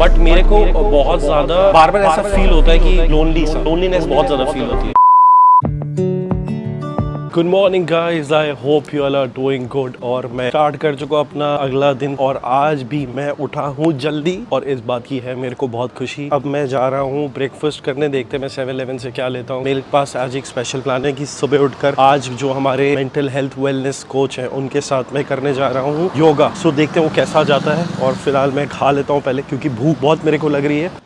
But मेरे को बहुत ज्यादा बार बार ऐसा फील होता है कि लोनलीनेस बहुत ज्यादा फील होती है। Good morning guys, I hope you all are doing good. और मैं स्टार्ट कर चुका अपना अगला दिन और आज भी मैं उठा हूँ जल्दी और इस बात की है मेरे को बहुत खुशी। अब मैं जा रहा हूँ ब्रेकफास्ट करने, देखते हैं मैं 7-Eleven से क्या लेता हूँ। मेरे पास आज एक स्पेशल प्लान है कि सुबह उठकर आज जो हमारे मेंटल हेल्थ वेलनेस कोच हैं उनके साथ मैं करने जा रहा हूँ योगा। सो देखते हैं वो कैसा जाता है और फिलहाल मैं खा लेता हूँ पहले क्योंकि भूख बहुत मेरे को लग रही है।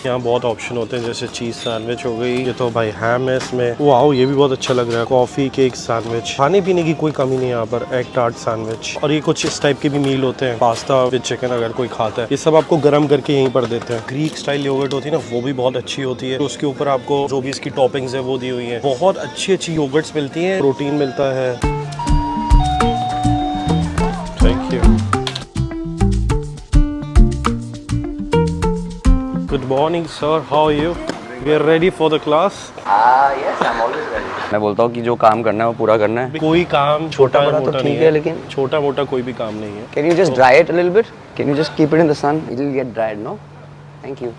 यहाँ बहुत ऑप्शन होते हैं जैसे चीज़ सैंडविच हो गई, ये तो भाई हैम है इसमें, वाओ ये भी बहुत अच्छा लग रहा है। कॉफ़ी, केक, सैंडविच, खाने पीने की कोई कमी नहीं है यहाँ पर। एग टार्ट सैंडविच और ये कुछ इस टाइप के भी मील होते हैं, पास्ता विद चिकन अगर कोई खाता है। ये सब आपको गर्म करके यहीं पर देते हैं। ग्रीक स्टाइल योगर्ट होती है ना, वो भी बहुत अच्छी होती है। तो उसके ऊपर आपको जो भी इसकी टॉपिंग्स है वो दी हुई है। बहुत अच्छी अच्छी योगर्ट्स मिलती हैं, प्रोटीन मिलता है। Thank you. Good morning, sir. How are you? We are ready for the class. Yes, I'm always ready. मैं बोलता हूँ कि जो काम करना है वो पूरा करना है। कोई काम छोटा बड़ा मोटा तो नहीं ठीक है, लेकिन छोटा मोटा कोई भी काम नहीं है। Can you just dry it a little bit? Can you just keep it in the sun? It will get dried, no? Thank you.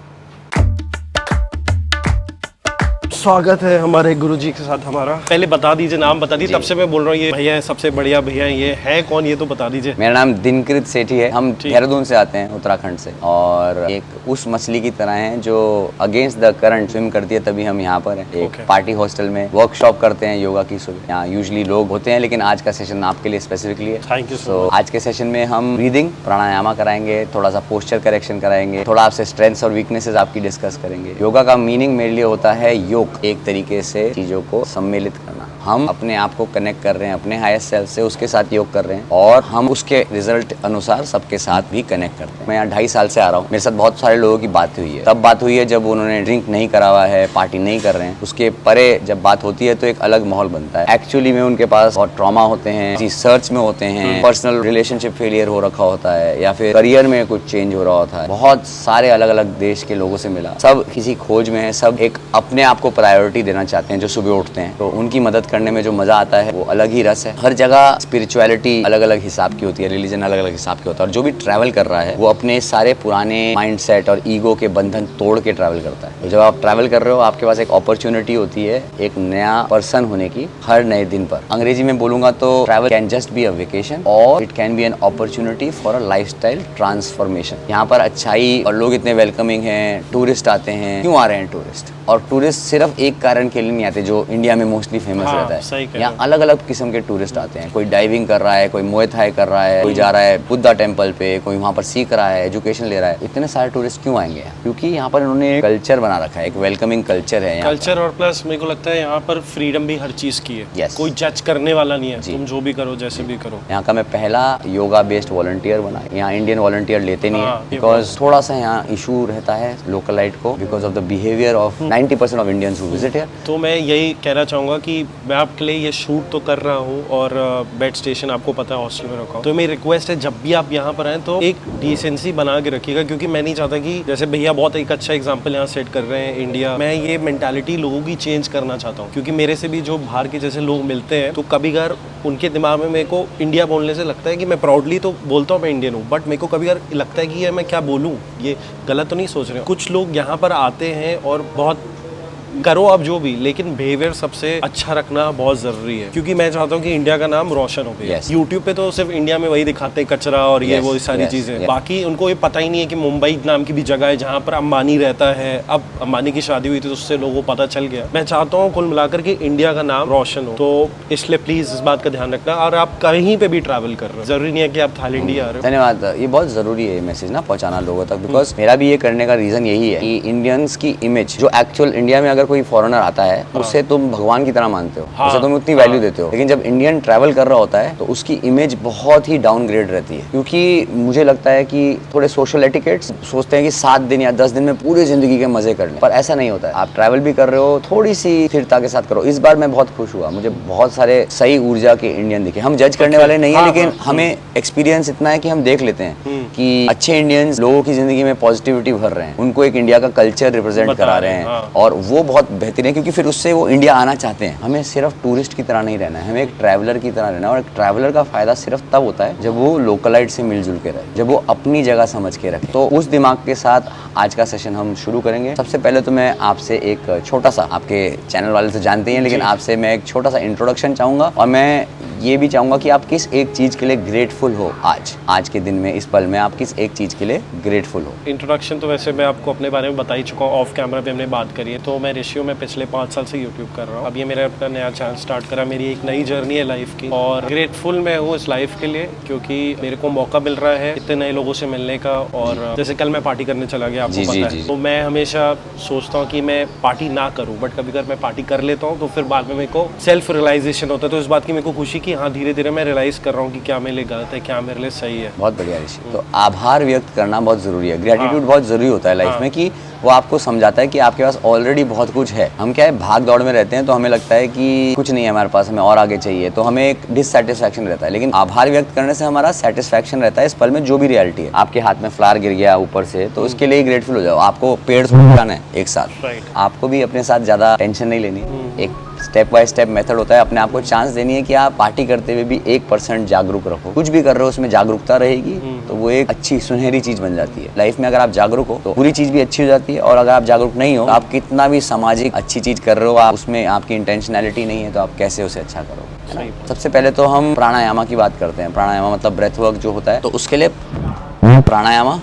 स्वागत है हमारे गुरुजी के साथ हमारा। पहले बता दीजिए, नाम बता दीजिए। तब से मैं बोल रहा हूँ ये भैया है सबसे बढ़िया भैया, ये है कौन ये तो बता दीजिए। मेरा नाम दिनकृत सेठी है। हम देहरादून से आते हैं, उत्तराखंड से, और एक उस मछली की तरह हैं जो अगेंस्ट द करंट स्विम करती है, तभी हम यहाँ पर हैं। एक पार्टी हॉस्टल में वर्कशॉप करते हैं योगा की। सुबह यहाँ यूजुअली लोग होते हैं, लेकिन आज का सेशन आपके लिए स्पेसिफिकली है। थैंक यू सो आज के सेशन में हम ब्रीदिंग, प्राणायामा कराएंगे, थोड़ा सा पोस्चर करेक्शन कराएंगे, थोड़ा आपसे स्ट्रेंथ्स और वीकनेसेस आपकी डिस्कस करेंगे। योगा का मीनिंग मेरे लिए होता है योग, एक तरीके से चीजों को सम्मिलित करना। हम अपने आप को कनेक्ट कर रहे हैं अपने हायर सेल्फ से, उसके साथ योग कर रहे हैं और हम उसके रिजल्ट अनुसार सबके साथ भी कनेक्ट करते हैं। मैं यहाँ 2.5 साल से आ रहा हूँ। मेरे साथ बहुत सारे लोगों की बात हुई है। तब बात हुई है जब उन्होंने ड्रिंक नहीं करा हुआ है, पार्टी नहीं कर रहे हैं। उसके परे जब बात होती है तो एक अलग माहौल बनता है। एक्चुअली में उनके पास बहुत ट्रॉमा होते हैं, सर्च में होते हैं, पर्सनल रिलेशनशिप फेलियर हो रखा होता है या फिर करियर में कुछ चेंज हो रहा होता है। बहुत सारे अलग अलग देश के लोगों से मिला, सब किसी खोज में है, सब एक अपने आप को प्रायोरिटी देना चाहते हैं जो सुबह उठते हैं। तो उनकी मदद करने में जो मजा आता है वो अलग ही रस है। हर जगह स्पिरिचुअलिटी अलग अलग हिसाब की होती है, रिलीजन अलग अलग हिसाब की होता है, और जो भी ट्रैवल कर रहा है वो अपने सारे पुराने माइंडसेट और ईगो के बंधन तोड़ के ट्रैवल करता है। तो जब आप ट्रैवल कर रहे हो आपके पास एक अपॉर्चुनिटी होती है एक नया पर्सन होने की हर नए दिन पर। अंग्रेजी में बोलूंगा तो travel can just be a vacation और it can be an opportunity for a lifestyle transformation. यहाँ पर अच्छाई और लोग इतने वेलकमिंग हैं, टूरिस्ट आते हैं। क्यों आ रहे हैं टूरिस्ट? और टूरिस्ट सिर्फ एक कारण के लिए नहीं आते जो इंडिया में मोस्टली फेमस रहता है। यहाँ अलग अलग किस्म के टूरिस्ट आते हैं। कोई डाइविंग कर रहा है, कोई मुए थाई कर रहा है, कोई जा रहा है बुद्धा टेम्पल पे, कोई वहाँ पर सीख रहा है, एजुकेशन ले रहा है। इतने सारे टूरिस्ट क्यों आएंगे? क्योंकि यहाँ पर उन्होंने एक कल्चर बना रखा है, एक वेलकमिंग कल्चर है कल्चर। और प्लस मेरे को लगता है यहाँ पर फ्रीडम भी हर चीज की है। yes. कोई जज करने वाला नहीं है, तुम जो भी करो जैसे भी करो। यहाँ का मैं पहला योगा बेस्ड वॉलंटियर बना। यहाँ इंडियन वॉलंटियर लेते नहीं है बिकॉज थोड़ा सा यहाँ इशू रहता है लोकलाइट को, because of the behaviour of 90% of Indians who visit here. तो मैं यही कहना चाहूँगा कि मैं आपके लिए ये शूट तो कर रहा हूँ और बेड स्टेशन आपको पता है हॉस्टल में रखा हूँ। तो मेरी रिक्वेस्ट है जब भी आप यहाँ पर आए तो एक डिसेंसी बना के रखिएगा, क्योंकि मैं नहीं चाहता कि जैसे भैया बहुत एक अच्छा एग्जांपल यहाँ सेट कर रहे हैं इंडिया, मैं ये मेंटालिटी लोगों की चेंज करना चाहता हूँ। क्योंकि मेरे से भी जो बाहर के जैसे लोग मिलते हैं तो कभी कभार उनके दिमाग में मेरे को इंडिया बोलने से लगता है कि मैं प्राउडली तो बोलता हूँ मैं इंडियन हूँ, बट मेरे को कभी कभार लगता है कि ये मैं क्या बोलूँ, ये गलत तो नहीं सोच रहे हो। कुछ लोग यहाँ पर आते हैं और बहुत करो आप जो भी, लेकिन बिहेवियर सबसे अच्छा रखना बहुत जरूरी है। क्योंकि मैं चाहता हूँ कि इंडिया का नाम रोशन हो गया। यूट्यूब पे तो सिर्फ इंडिया में वही दिखाते हैं कचरा और ये वो सारी चीजें। बाकी उनको ये पता ही नहीं है कि मुंबई नाम की भी जगह है जहाँ पर अंबानी रहता है। अब अंबानी की शादी हुई थी तो उससे लोगों को पता चल गया। मैं चाहता हूँ कुल मिलाकर कि इंडिया का नाम रोशन हो, तो इसलिए प्लीज इस बात का ध्यान रखना। और आप कहीं पे भी ट्रैवल कर रहे हो, जरूरी नहीं है कि आप थाईलैंड ही आ रहे हो। धन्यवाद। ये बहुत जरूरी है मैसेज ना पहुंचाना लोगों तक, बिकॉज मेरा भी ये करने का रीजन यही है कि इंडियंस की इमेज जो एक्चुअल इंडिया में अगर कोई फॉरेनर आता है उसे तुम भगवान की तरह मानते हो, उसे तुम उतनी वैल्यू देते हो। लेकिन जब इंडियन ट्रैवल कर रहा होता है तो उसकी इमेज बहुत ही डाउनग्रेड रहती है। क्योंकि मुझे लगता है कि थोड़े सोशल एटिकेट्स सोचते हैं कि 7 दिन या 10 दिन में पूरी जिंदगी के मजे कर लें, पर ऐसा नहीं होता है। आप ट्रैवल भी कर रहे हो, थोड़ी सी स्थिरता के साथ करो। इस बार मैं बहुत खुश हुआ, मुझे बहुत सारे सही ऊर्जा के इंडियन दिखे। हम जज करने वाले नहीं है, लेकिन हमें एक्सपीरियंस इतना है कि हम देख लेते हैं कि अच्छे इंडियंस लोगों की जिंदगी में पॉजिटिविटी भर रहे हैं, उनको एक इंडिया का कल्चर रिप्रेजेंट करा रहे हैं और वो बहुत बेहतरीन है, क्योंकि फिर उससे वो इंडिया आना चाहते हैं। हमें सिर्फ टूरिस्ट की तरह नहीं रहना है, हमें एक ट्रैवलर की तरह रहना है। और एक ट्रैवलर का फायदा सिर्फ तब होता है जब वो लोकलाइट से मिलजुल के रहे, जब वो अपनी जगह समझ के रखे। तो उस दिमाग के साथ आज का सेशन हम शुरू करेंगे। सबसे पहले तो मैं आपसे एक छोटा सा, आपके चैनल वाले तो जानते ही हैं, लेकिन आपसे मैं एक छोटा सा इंट्रोडक्शन चाहूँगा, और मैं ये भी चाहूँगा कि आप किस एक चीज़ के लिए ग्रेटफुल हो आज के दिन में, इस पल में आप किस एक चीज़ के लिए ग्रेटफुल हो। इंट्रोडक्शन तो वैसे मैं आपको अपने बारे में बता ही चुका हूँ, ऑफ कैमरा पे हमने बात करी है। तो मैं रेशियो में पिछले 5 साल से यूट्यूब कर रहा हूँ। अब ये मेरा अपना नया चैनल स्टार्ट करा, मेरी एक नई जर्नी है लाइफ की, और ग्रेटफुल मैं हूँ इस लाइफ के लिए क्योंकि मेरे को मौका मिल रहा है इतने नए लोगों से मिलने का। और जैसे कल मैं पार्टी करने चला गया, आपको पता है, तो मैं हमेशा सोचता हूँ कि मैं पार्टी ना करूँ, बट कभी कभी मैं पार्टी कर लेता हूँ तो फिर बाद में मेरे को सेल्फ रियलाइजेशन होता है। तो इस बात की मेरे को खुशी कि हाँ, धीरे धीरे मैं रियलाइज कर रहा हूँ कि क्या मेरे लिए गलत है, क्या मेरे लिए सही है। बहुत बढ़िया ऋषि। तो आभार व्यक्त करना बहुत जरूरी है, ग्रेटिट्यूड बहुत जरूरी होता है लाइफ में, कि वो आपको समझाता है कि आपके पास ऑलरेडी बहुत कुछ है। हम क्या है, भाग दौड़ में रहते हैं तो हमें लगता है कि कुछ नहीं है हमारे पास, हमें और आगे चाहिए, तो हमें एक डिससैटिस्फैक्शन रहता है। लेकिन आभार व्यक्त करने से हमारा सेटिस्फैक्शन रहता है इस पल में, जो भी रियलिटी है। आपके हाथ में फ्लावर गिर गया ऊपर से, तो उसके लिए ग्रेटफुल हो जाओ। आपको पेड़ उठाना है एक साथ, आपको भी अपने साथ ज्यादा टेंशन नहीं लेनी। एक स्टेप बाय स्टेप मेथड होता है, अपने आप को चांस देनी है कि आप पार्टी करते हुए भी 1% जागरूक रखो। कुछ भी कर रहे हो उसमें जागरूकता रहेगी तो वो एक अच्छी सुनहरी चीज बन जाती है लाइफ में। अगर आप जागरूक हो तो पूरी चीज भी अच्छी हो जाती है, और अगर आप जागरूक नहीं हो तो आप कितना भी सामाजिक अच्छी चीज कर रहे हो, आप उसमें आपकी इंटेंशनैलिटी नहीं है, तो आप कैसे उसे अच्छा करोगे। सबसे पहले तो हम प्राणायामा की बात करते हैं। प्राणायामा मतलब ब्रेथ वर्क जो होता है, तो उसके लिए प्राणायामा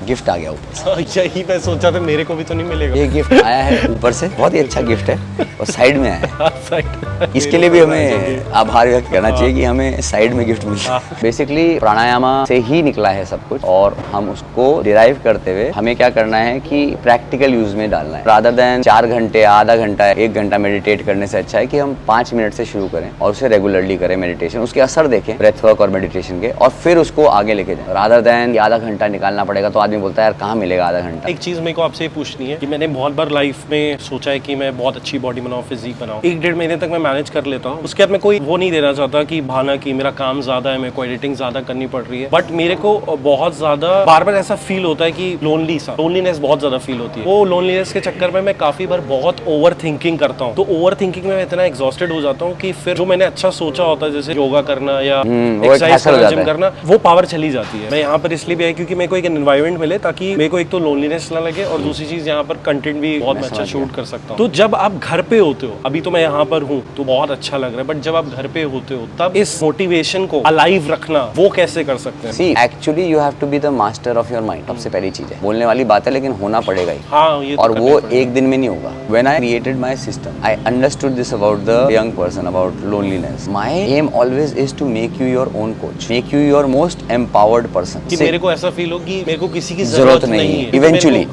गिफ्ट आ गया ऊपर। यही मैं सोचा था, मेरे को भी तो नहीं मिलेगा। ये गिफ्ट आया है ऊपर से, बहुत ही अच्छा गिफ्ट है, और साइड में आया है। इसके लिए भी हमें आभार व्यक्त करना चाहिए कि हमें साइड में गिफ्ट मिला। बेसिकली प्राणायामा से ही निकला है सब कुछ, और हम उसको डिराइव करते हुए हमें क्या करना है कि प्रैक्टिकल यूज में डालना है। रादर देन 4 घंटे, आधा घंटा, 1 घंटा मेडिटेट करने से अच्छा है कि हम 5 मिनट से शुरू करें और उसे रेगुलरली करें मेडिटेशन, उसके असर देखें ब्रेथ वर्क और मेडिटेशन के, और फिर उसको आगे लेके जाएं। रादर देन आधा घंटा निकालना पड़ेगा, तो आदमी बोलता है यार कहाँ मिलेगा आधा घंटा। एक चीज मेरे को आपसे पूछनी है कि मैंने बहुत बार लाइफ में सोचा है कि मैं बहुत अच्छी बॉडी बनाऊं, फिजिक बनाऊं, 1-1.5 महीने तक मैं मैनेज कर लेता हूँ। उसके बाद मैं कोई वो नहीं देना चाहता कि बहाना कि मेरा काम ज्यादा है, मेरे को एडिटिंग ज्यादा करनी पड़ रही है, बट मेरे को बहुत ज्यादा बार बार ऐसा फील होता है कि लोनलीनेस बहुत ज्यादा फील होती है। वो लोनलीनेस के चक्कर में मैं काफी बार बहुत ओवर थिंकिंग करता हूँ। तो ओवर थिंकिंग में मैं इतना एग्जॉस्टेड हो जाता हूँ कि फिर जो मैंने अच्छा सोचा होता है, जैसे योगा करना या एक्सरसाइज करना, जिम करना, वो पावर चली जाती है। मैं यहाँ पर इसलिए भी आई क्योंकि मेरे को एक एनवायरनमेंट मिले ताकि मेरे को एक तो लोनलीनेस ना लगे, और दूसरी चीज यहाँ पर कंटेंट भी बहुत अच्छा शूट कर सकता हूँ। तो जब आप घर पे होते हो, अभी तो मैं यहाँ पर हूँ तो बहुत अच्छा लग रहा है, बट जब आप घर पे होते हो तब इस मोटिवेशन को अलाइव रखना वो कैसे कर सकते हैं? See, actually you have to be the master of your mind। सबसे पहली चीज है, बोलने वाली बात है लेकिन होना पड़ेगा ही। हाँ, ये और वो एक दिन में नहीं होगा। When I created my system, I understood this about the young person, about loneliness. My aim always is to make you your own coach, make you your most empowered person। कि मेरे को ऐसा फील हो कि मेरे को किसी की जरूरत नहीं है। Eventually,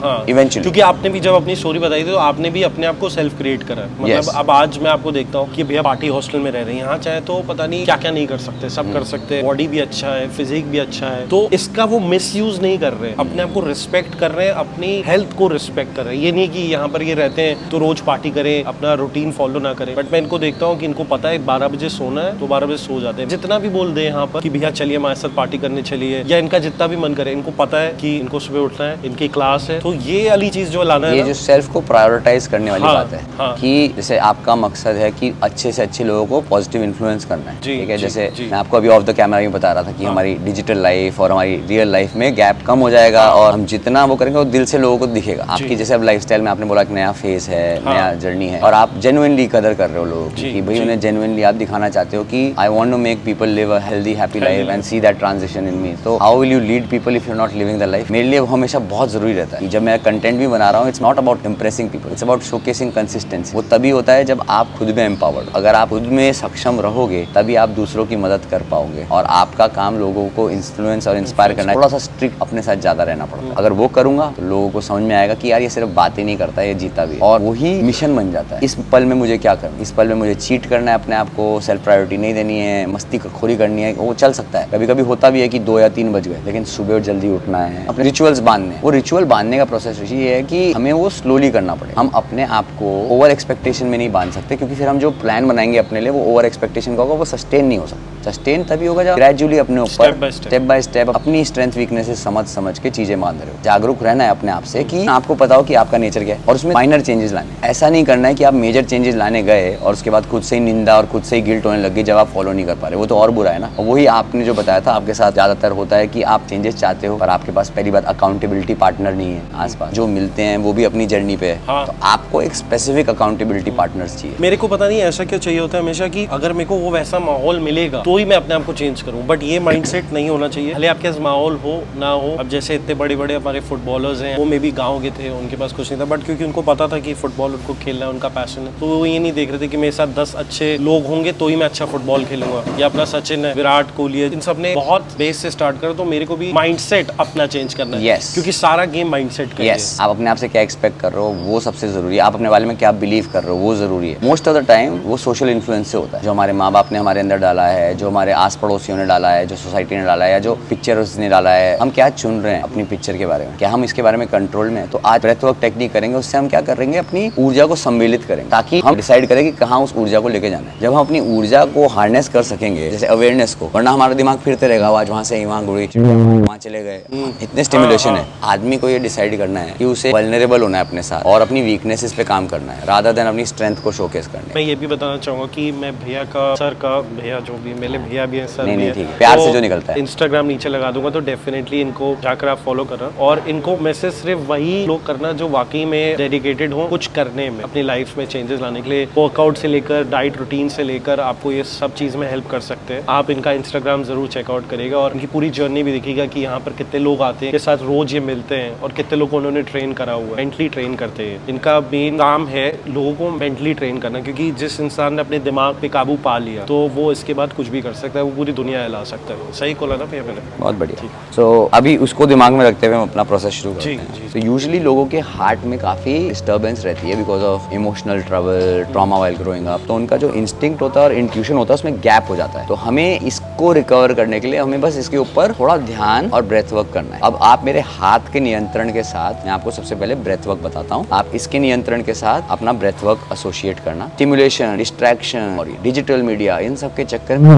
क्योंकि आपने भी जब अपनी स्टोरी बताई थी तो आपने भी अपने आप को सेल्फ क्रिएट करा। मतलब अब आज मैं आपको देखता हूँ कि भैया पार्टी हॉस्टल में रह रहे हैं, यहाँ चाहे तो पता नहीं क्या क्या नहीं कर सकते, सब कर सकते हैं, बॉडी भी अच्छा है, फिजिक भी अच्छा है, तो इसका वो मिसयूज नहीं कर रहे, अपने आप को रिस्पेक्ट कर रहे हैं, अपनी हेल्थ को रिस्पेक्ट कर रहे हैं। ये नहीं कि यहाँ पर ये रहते हैं तो रोज पार्टी करें, अपना रूटीन फॉलो ना करें। बट मैं इनको देखता हूँ कि इनको पता है 12 बजे सोना है तो 12 बजे सो जाते हैं। जितना भी बोल दे यहाँ पर कि भैया चलिए हमारे साथ पार्टी करने चलिए, या इनका जितना भी मन करे, इनको पता है कि इनको सुबह उठना है, इनकी क्लास है। तो ये वाली चीज जो लाना है, ये जो सेल्फ को प्रायोरिटाइज करने वाली बात है कि जैसे आपका मकसद है कि अच्छे से अच्छे लोगों को पॉजिटिव इन्फ्लुएंस करना है, ठीक है। जैसे मैं आपको अभी ऑफ द कैमरा भी बता रहा था कि हमारी डिजिटल लाइफ और हमारी रियल लाइफ में गैप कम हो जाएगा, और हम जितना वो करेंगे वो दिल से लोगों को दिखेगा। आपकी जैसे अब लाइफस्टाइल में आपने बोला एक नया फेस है, नया जर्नी है, और आप जेन्युइनली कदर कर रहे हो लोगों की, भाई उन्हें जेन्युइनली आप दिखाना चाहते हो कि I want to make people live a healthy happy life and see that transition in me. तो how will you lead people if you are not living the life? मेरे लिए वो हमेशा बहुत जरूरी रहता है कि जब मैं कंटेंट भी बना रहा हूँ, it's not about impressing people, it's about showcasing consistency. वो तभी होता है जब आप खुद में एम्पावर्ड, अगर आप खुद में सक्षम रहोगे तभी आप दूसरों की मदद कर पाओगे, और आपका काम लोगों को इन्फ्लुएंस और इंस्पायर करना है। थोड़ा सा स्ट्रिक्ट अपने साथ ज्यादा रहना पड़ता है। अगर वो करूंगा तो लोगों को समझ में आएगा कि यार ये सिर्फ बातें नहीं करता, ये जीता भी, और वही मिशन बन जाता है। इस पल में मुझे क्या करना, इस पल में मुझे चीट करना है अपने आप को, सेल्फ प्रायोरिटी नहीं देनी है, मस्ती खोरी करनी है, वो चल सकता है। कभी कभी होता भी है कि 2 या 3 बज गए, लेकिन सुबह जल्दी उठना है, अपने रिचुअल्स बांधने। वो रिचुअल बांधने का प्रोसेस ये है कि हमें वो स्लोली करना पड़े। हम अपने आप को ओवर एक्सपेक्टेशन में नहीं बांध सकते, क्योंकि फिर हम जो प्लान बनाएंगे अपने लिए वो ओवर एक्सपेक्टेशन का होगा, वो सस्टेन नहीं हो सकता। सस्टेन तभी होगा जब ग्रेजुअली अपने ऊपर Step by step. Step by step अपनी स्ट्रेंथ वीकनेसेस समझ के चीजें मान रहे हो। जागरूक रहना है अपने आप से कि आपको पता हो कि आपका नेचर क्या है और उसमें माइनर चेंजेस लाने। ऐसा नहीं करना है कि आप मेजर चेंजेस लाने गए और उसके बाद खुद से ही निंदा और खुद से ही गिल्ट होने लग गई जब आप फॉलो नहीं कर पा रहे। वो तो और बुरा है ना। और वही आपने जो बताया था आपके साथ ज्यादातर होता है कि आप चेंजेस चाहते हो पर आपके पास पहली बात अकाउंटेबिलिटी पार्टनर नहीं है आसपास। जो मिलते हैं वो भी अपनी जर्नी पे है। हाँ। तो आपको एक स्पेसिफिक अकाउंटेबिलिटी पार्टनर्स चाहिए। मेरे को पता नहीं ऐसा क्यों चाहिए होता है हमेशा कि अगर मेरे को वो वैसा माहौल मिलेगा तो ही मैं अपने आप को चेंज करूं, बट ये माइंडसेट नहीं होना चाहिए। भले आपके पास माहौल हो ना हो। अब जैसे इतने बड़े बड़े हमारे फुटबॉलर्स हैं, वो मे भी गाँव के थे, उनके पास कुछ नहीं था, बट क्योंकि उनको पता था कि फुटबॉल उनको खेलना है, उनका पैशन है, तो वो ये नहीं देख रहे थे कि मेरे साथ 10 अच्छे लोग होंगे तो ही मैं अच्छा फुटबॉल खेलूंगा। या अपना सचिन है, विराट कोहली है, इन सब ने बहुत बेस से स्टार्ट करा। तो मेरे को भी माइंडसेट अपना चेंज करना है। Yes. क्योंकि सारा गेम माइंडसेट का ही है। यस, आप अपने आप से क्या एक्सपेक्ट कर रहे हो वो सबसे जरूरी है। आप अपने बारे में क्या बिलीव कर रहे हो वो जरूरी है। मोस्ट ऑफ द टाइम वो सोशल इन्फ्लुएंस से होता है, जो हमारे माँ बाप ने हमारे अंदर डाला है, जो हमारे आस पड़ोसियों ने डाला है, जो सोसाइटी ने डाला है, या जो पिक्चर्स ने डाला है। हम क्या चुन रहे हैं अपनी पिक्चर के बारे में, क्या हम इसके बारे में कंट्रोल में हैं? तो आज ब्रेथ वर्क टेक्निक करेंगे, उससे हम क्या करेंगे, अपनी ऊर्जा को सम्मिलित करेंगे ताकि हम डिसाइड करें कि कहाँ उस ऊर्जा को लेके जाना है। जब हम अपनी ऊर्जा को हार्नेस कर सकेंगे, जैसे अवेयरनेस को, वरना हमारा दिमाग फिरते रहेगा, आज वहाँ से वहाँ गुड़ी वहाँ चले गए, इतने स्टिमुलेशन है। आदमी को ये डिसाइड करना है कि उसे वल्नरेबल होना है अपने साथ और अपनी वीकनेसेस पे काम करना है रादर देन अपनी स्ट्रेंथ को शोकेस करना। मैं ये भी बताना चाहूंगा कि मैं भैया का, सर का, भैया जो भी मेरे भैया भी है, सर नहीं, भी नहीं, है, ठीक है, प्यार तो से जो निकलता है। इंस्टाग्राम नीचे लगा दूंगा, तो डेफिनेटली इनको जाकर आप फॉलो करना और इनको मैसेज सिर्फ वही लोग करना जो वाकई में डेडिकेटेड हो कुछ करने में, अपनी लाइफ में चेंजेस लाने के लिए। वर्कआउट से लेकर डाइट रूटीन से लेकर आपको ये सब चीज में हेल्प कर सकते हैं। आप इनका इंस्टाग्राम जरूर चेकआउट करेगा और इनकी पूरी जर्नी भी देखिएगा कि यहाँ पर कितने लोग आते हैं, के साथ रोज ये मिलते हैं और कितने लोगों को उन्होंने ट्रेन करा हुआ है, मेंटली ट्रेन करते हैं। इनका मेन काम है लोगों को मेंटली ट्रेन करना, क्योंकि जिस इंसान ने अपने दिमाग पे काबू पा लिया तो वो इसके बाद कुछ भी कर सकता है, वो पूरी दुनिया हिला सकता है। सही बोला ना भैया मैंने? बहुत बढ़िया। सो अभी उसको दिमाग में रखते हुए हम अपना प्रोसेस शुरू करते हैं। तो यूजुअली लोगों के हार्ट में काफी डिस्टर्बेंस रहती है because of emotional trouble, trauma while growing up. तो उनका जो इंस्टिंक्ट होता है और इंट्यूशन होता है उसमें गैप हो जाता है। तो हमें इसको रिकवर करने के लिए हमें बस इसके ऊपर थोड़ा ध्यान और ब्रेथ वर्क करना है। अब आप मेरे हाथ के नियंत्रण के साथ, मैं आपको सबसे पहले ब्रेथ वर्क बताता हूँ। आप इसके नियंत्रण के साथ अपना ब्रेथ वर्क एसोसिएट करना। स्टिमुलेशन, डिस्ट्रैक्शन और डिजिटल मीडिया, इन सब के चक्कर में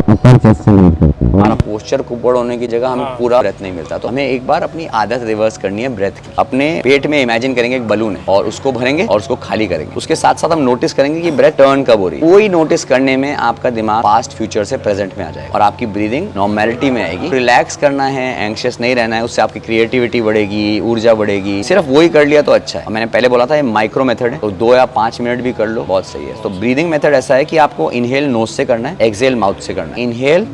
हमारा पोस्चर कुबड़ होने की जगह हमें पूरा ब्रेथ नहीं मिलता। तो हमें एक बार अपनी आदत रिवर्स करनी है ब्रेथ की। अपने पेट में इमेजिन करेंगे एक बलून है और उसको भरेंगे और उसको खाली करेंगे। उसके साथ साथ हम नोटिस करेंगे कि ब्रेथ टर्न कब हो रही है। कोई नोटिस करने में आपका दिमाग पास्ट फ्यूचर से प्रेजेंट में आ जाएगा और आपकी ब्रीदिंग नॉर्मेलिटी में आएगी। रिलैक्स करना है, एंग्शियस नहीं रहना है, उससे आपकी क्रिएटिविटी बढ़ेगी, ऊर्जा बढ़ेगी। सिर्फ वही कर लिया तो अच्छा है। मैंने पहले बोला था ये माइक्रो मेथड है, तो 2 या 5 मिनट भी कर लो, बहुत सही है। तो ब्रीदिंग मेथड ऐसा है कि आपको इनहेल नोज से करना है, एक्सहेल माउथ से करना है। Inhale,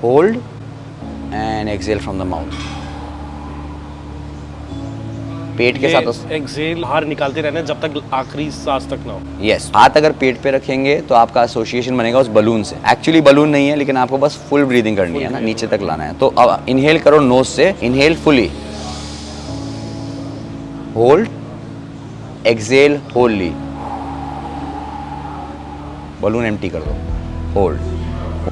hold and exhale from the mouth. पेट के साथ एक्सहेल बाहर निकालते रहना जब तक आखिरी सांस तक ना हो। यस, हाथ अगर पेट पे रखेंगे तो आपका एसोसिएशन बनेगा उस बलून से। एक्चुअली बलून नहीं है, लेकिन आपको बस फुल ब्रीदिंग करनी है ना, नीचे तक लाना है। तो अब इनहेल करो नोज से, inhale fully, hold, exhale Holi, balloon empty कर दो, होल्ड।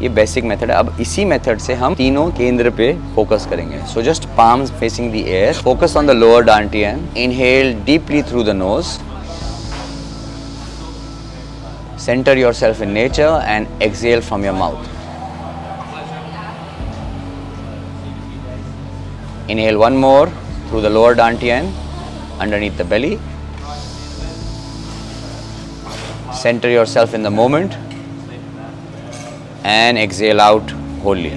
ये बेसिक मेथड है। अब इसी मेथड से हम तीनों केंद्र पे फोकस करेंगे। So just palms facing the air, focus on the lower dantian, inhale deeply through the nose, center yourself in nature and exhale from your mouth. Inhale one more through the lower dantian, underneath the belly, center yourself in the moment and exhale out wholly.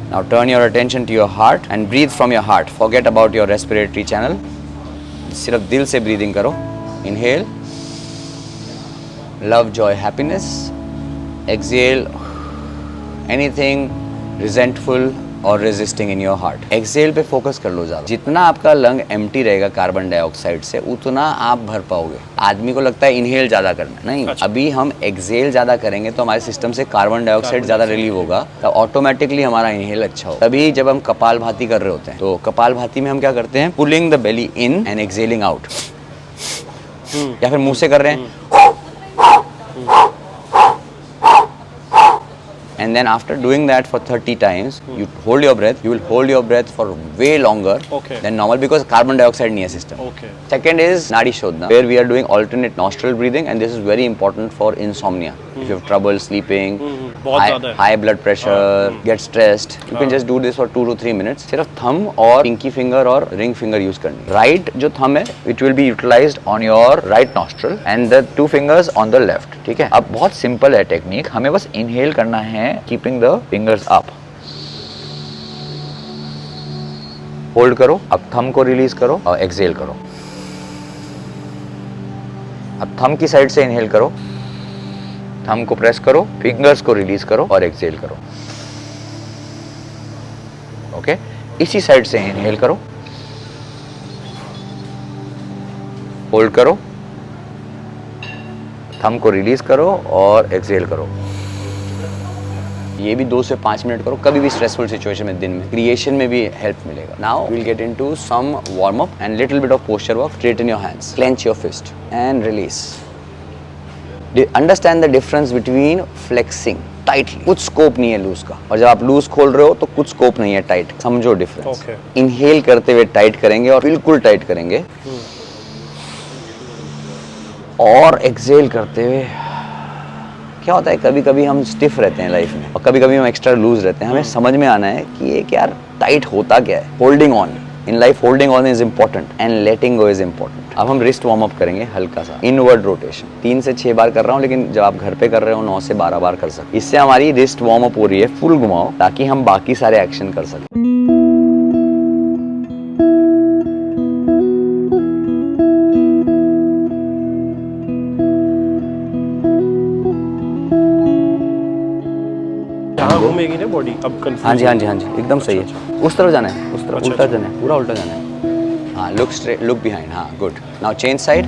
Now turn your attention to your heart and breathe from your heart. Forget about your respiratory channel. सिर्फ दिल से breathing करो. Inhale, love, joy, happiness. Exhale, anything resentful और resisting in your heart. Exhale पे focus कर लो ज़्यादा। जितना आपका लंग एम्प्टी रहेगा कार्बन डाइऑक्साइड से, उतना आप भर पाओगे। आदमी को लगता है इनहेल ज़्यादा करना, नहीं। अच्छा। अभी हम एक्सहेल ज़्यादा करेंगे तो हमारे सिस्टम से कार्बन डाइऑक्साइड ज़्यादा रिलीव होगा, तो ऑटोमेटिकली हमारा इनहेल अच्छा होगा। तभी जब हम कपाल भाती कर रहे होते हैं तो कपाल भाती में हम क्या करते हैं, pulling the belly in and exhaling out, या फिर मुंह से कर रहे हैं And then after doing that for 30 times, you hold your breath. You will hold your breath for way longer Okay. than normal because carbon dioxide नहीं है system. Okay. Second is Nadi Shodhana, where we are doing alternate nostril breathing, and this is very important for insomnia. If you have trouble sleeping, बहुत ज़्यादा है। high blood pressure, get stressed, you can just do this for 2 to 3 minutes. सिर्फ thumb और pinky finger और ring finger use करनी। Right जो thumb है, it will be utilized on your right nostril and the 2 fingers on the left. ठीक है? अब बहुत simple है टेक्निक, हमें बस inhale करना है, keeping the fingers up. Hold करो, अब थंब को रिलीज करो और एक्सहेल करो। अब थंब की साइड से इनहेल करो, थंब को प्रेस करो, फिंगर्स को रिलीज करो और एक्सहेल करो। ओके, इसी साइड से इनहेल करो, होल्ड करो, थंब को रिलीज करो और एक्सहेल करो। ये भी 2 से 5 मिनट करो, कभी भी स्ट्रेसफुल सिचुएशन में दिन में, क्रिएशन में भी हेल्प मिलेगा। Now we will get into some warm up and little bit of posture work. Straighten your hands, clench your fist and release. Understand the difference between flexing tightly, कुछ scope नहीं है loose का, और जब आप loose खोल रहे हो तो कुछ स्कोप नहीं है टाइट। समझो डिफरेंस। इनहेल करते हुए टाइट करेंगे और बिल्कुल टाइट करेंगे, और एक्सहेल करते हुए क्या होता है, कभी कभी हम स्टिफ रहते हैं लाइफ में और कभी कभी हम एक्स्ट्रा लूज रहते हैं। हमें समझ में आना है कि ये क्या टाइट होता क्या है। Holding on in life, holding on is important and letting go is important. अब हम रिस्ट वार्म अप करेंगे हल्का सा, इनवर्ड रोटेशन 3 से 6 बार कर रहा हूँ, लेकिन जब आप घर पे कर रहे हो 9 से 12 बार कर सकते। इससे हमारी रिस्ट वार्म अप हो रही है, फुल घुमाओ ताकि हम बाकी सारे एक्शन कर सकें। घूमेगी ना बॉडी अब कंफ्यूज। हाँ जी हाँ जी हाँ जी, एकदम सही है। उस तरफ जाना है, उस तरफ उल्टा जाना है, पूरा उल्टा जाना है। हाँ, लुक स्ट्रेट, लुक बिहाइंड। हाँ, गुड। Now change side.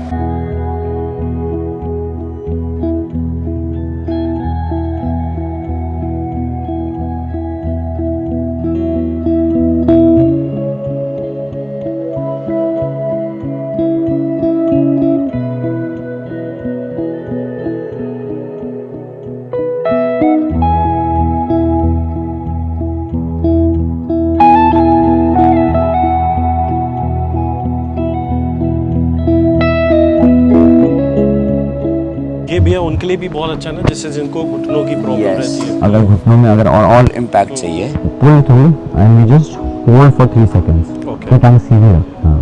ये भी है उनके लिए भी बहुत अच्छा ना, जिससे जिनको घुटनों की प्रॉब्लम रहती है। अगर घुटनों में अगर ऑल इम्पैक्ट चाहिए, pull through and we just hold for 3 seconds. Okay. टांग सीधे रख, हाँ,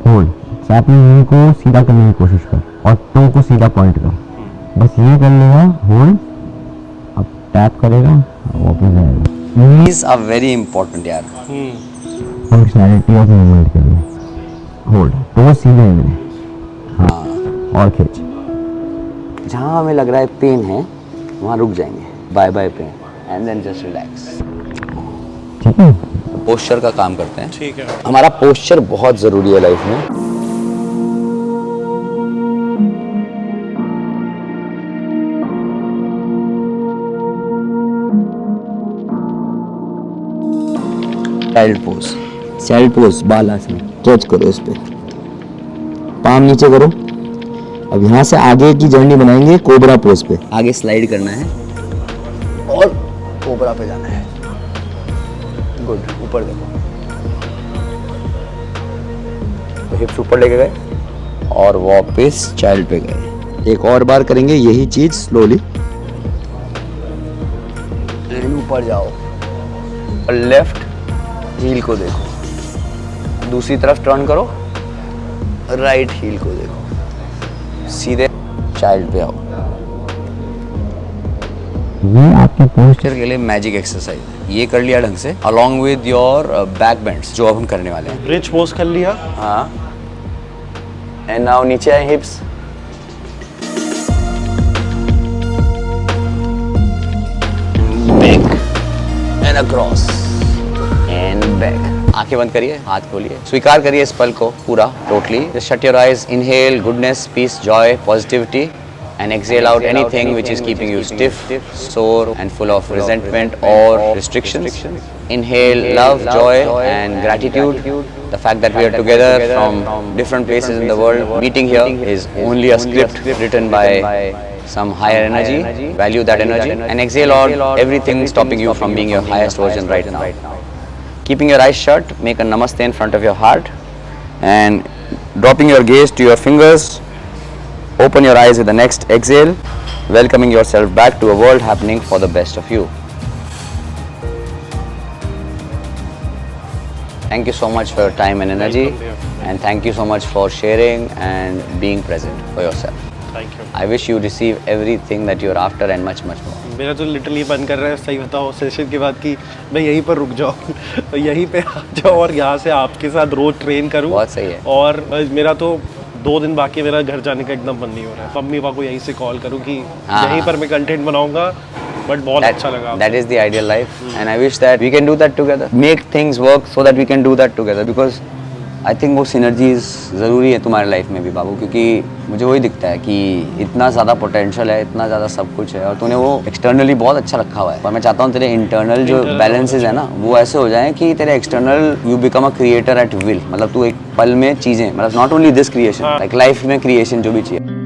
होल्ड। तो अपनी नी को सीधा करने की कोशिश कर और टो को सीधा पॉइंट कर, बस ये कर लेगा, होल्ड। अब टैप करेगा, वापस जाएगा। नीज आर वेरी इंपॉर्टेंट यार। फंक्शनैलिटी ऑफ मूवमेंट के लिए होल्ड, टो सीधे में, हाँ, और खींच। जहाँ हमें लग रहा है पेन है, वहाँ रुक जाएंगे। Bye bye pain and then just relax. ठीक है, पोस्चर का काम करते हैं। ठीक है। हमारा पोस्चर बहुत ज़रूरी है लाइफ में। चाइल्ड पोज, चाइल्ड पोज, बाल आसन, कैच करो इस पे, पाम नीचे करो। अब यहाँ से आगे की जर्नी बनाएंगे कोबरा पोज पे। आगे स्लाइड करना है और कोबरा पे जाना है। गुड, ऊपर देखो, तो हिप्स ऊपर लेके गए और वापस चाइल्ड पे गए। एक और बार करेंगे यही चीज स्लोली। एंड ऊपर जाओ और लेफ्ट हील को देखो, दूसरी तरफ टर्न करो, राइट हील को देखो, सीधे चाइल्ड पे आओ। ये आपके पोस्चर के लिए मैजिक एक्सरसाइज है। ये कर लिया ढंग से, along with your back bends, जो अब हम करने वाले हैं। रिच पोज कर लिया। हाँ, एंड नाउ नीचे आए हिप्स, back and across and back. आंखें बंद करिए, हाथ खोलिए, स्वीकार करिए इस पल को पूरा, totally. Just shut your eyes, inhale goodness, peace, joy, positivity, and exhale out anything which is keeping you stiff, sore and full of resentment or restrictions. Inhale love, joy and gratitude. The fact that we are together from different places in the world, meeting here is only a script written by some higher energy, value that energy, and exhale all everything stopping you from being your highest version right now. Keeping your eyes shut, make a namaste in front of your heart, and dropping your gaze to your fingers. Open your eyes with the next exhale, welcoming yourself back to a world happening for the best of you. Thank you so much for your time and energy, and thank you so much for sharing and being present for yourself. Thank you. I wish you receive everything that you're after and much more. मेरा तो literally मन कर रहा है, सही बताओ, session के बाद कि मैं यहीं पर रुक जाऊँ यहीं पे आ जाऊँ और यहाँ से आपके साथ रोज ट्रेन करूँ। बहुत सही है। और मेरा तो 2 दिन बाकी है, मेरा घर जाने का एकदम मन नहीं हो रहा है। मम्मी पापा को यहीं से कॉल करूँ कि हाँ, यहीं पर मैं कंटेंट बनाऊंगा। बट बहुत अच्छा लगा। That is the ideal life, and I wish that we can do that together. Make things work so that we can do that together, because I think वो synergies ज़रूरी है तुम्हारे लाइफ में भी बाबू, क्योंकि मुझे वही दिखता है कि इतना ज़्यादा पोटेंशियल है, इतना ज़्यादा सब कुछ है, और तूने वो एक्सटर्नली बहुत अच्छा रखा हुआ है। पर मैं चाहता हूँ तेरे इंटरनल जो बैलेंसेज है ना, वो ऐसे हो जाएं कि तेरे external you become a creator eight will. मतलब तू एक पल में चीज़ें, मतलब not only this creation, like life में क्रिएशन जो भी चाहिए।